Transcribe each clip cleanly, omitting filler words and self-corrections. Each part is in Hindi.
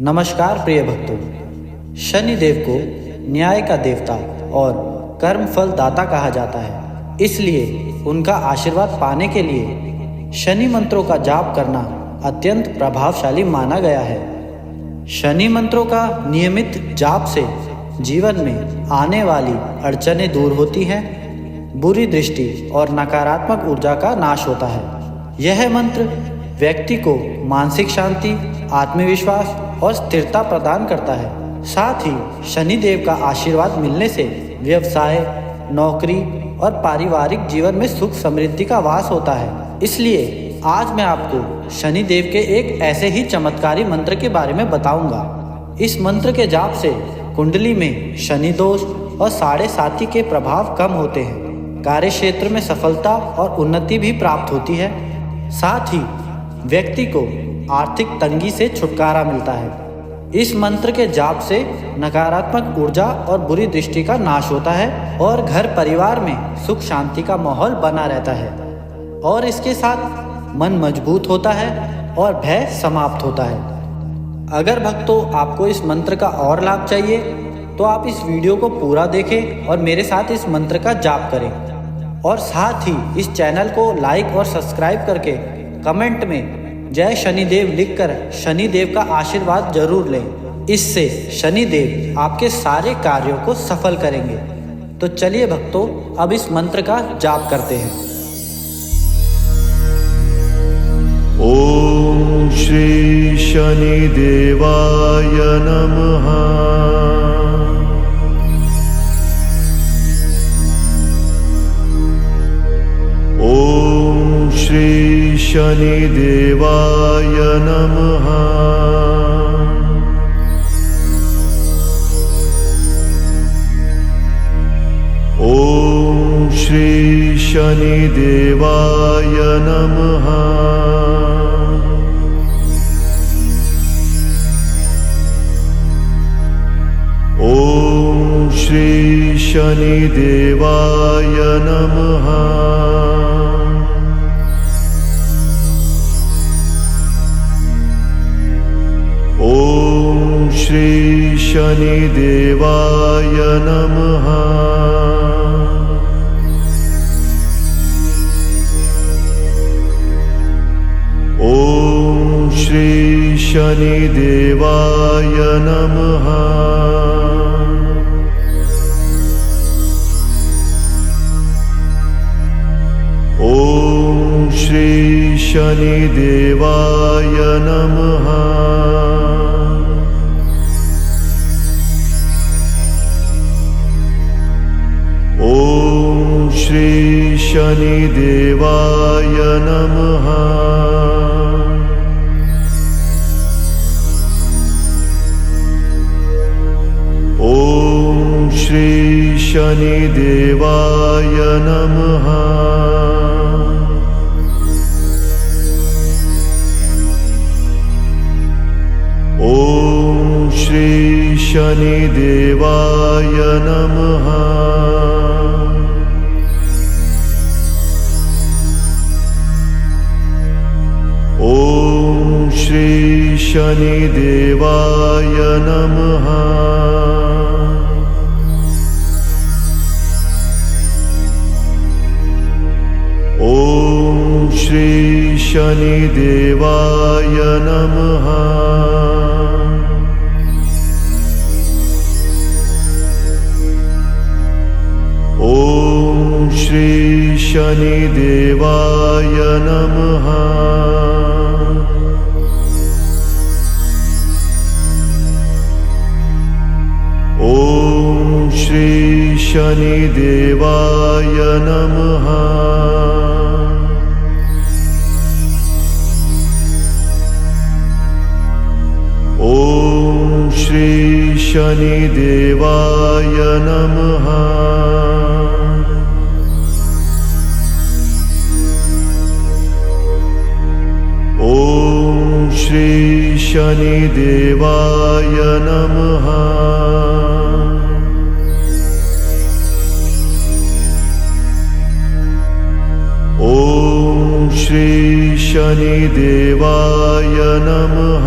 नमस्कार प्रिय भक्तों, शनि देव को न्याय का देवता और कर्म फल दाता कहा जाता है। इसलिए उनका आशीर्वाद पाने के लिए शनि मंत्रों का जाप करना अत्यंत प्रभावशाली माना गया है। शनि मंत्रों का नियमित जाप से जीवन में आने वाली अड़चनें दूर होती हैं, बुरी दृष्टि और नकारात्मक ऊर्जा का नाश होता है। यह मंत्र व्यक्ति को मानसिक शांति, आत्मविश्वास और स्थिरता प्रदान करता है। साथ ही शनि देव का आशीर्वाद मिलने से व्यवसाय, नौकरी और पारिवारिक जीवन में सुख समृद्धि का वास होता है। इसलिए आज मैं आपको शनि देव के एक ऐसे ही चमत्कारी मंत्र के बारे में बताऊंगा। इस मंत्र के जाप से कुंडली में शनि दोष और साढ़े साती के प्रभाव कम होते हैं, कार्य क्षेत्र में सफलता और उन्नति भी प्राप्त होती है। साथ ही व्यक्ति को आर्थिक तंगी से छुटकारा मिलता है। इस मंत्र के जाप से नकारात्मक ऊर्जा और बुरी दृष्टि का नाश होता है और घर परिवार में सुख शांति का माहौल बना रहता है और इसके साथ मन मजबूत होता है और भय समाप्त होता है। अगर भक्तों आपको इस मंत्र का और लाभ चाहिए तो आप इस वीडियो को पूरा देखें और मेरे साथ इस मंत्र का जाप करें और साथ ही इस चैनल को लाइक और सब्सक्राइब करके कमेंट में जय शनिदेव लिखकर शनिदेव का आशीर्वाद जरूर लें। इससे शनिदेव आपके सारे कार्यों को सफल करेंगे। तो चलिए भक्तों, अब इस मंत्र का जाप करते हैं। ओम श्री शनिदेवाय नमः। ओम श्री शनिदेवाय नमः। ओम श्री शनिदेवाय नमः। ओम श्री शनिदेवाय नमः। ओम श्री शनिदेवाय नमः। ओम श्री शनिदेवाय नमः। ओम श्री शनिदेवाय नमः। ओम श्री शनिदेवाय नमः। ओम श्री शनिदेवाय नमः। ओम श्री शनिदेवाय नमः। ओम श्री शनिदेवाय नमः। ओम श्री शनिदेवाय नमः। ओम श्री शनिदेवाय नमः। ओम श्री शनिदेवाय नमः। ओम श्री शनिदेवाय नमः। ओम श्री शनिदेवाय नमः। ओम श्री शनिदेवाय नमः।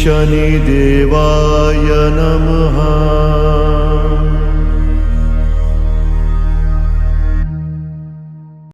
शनिदेवाय नमः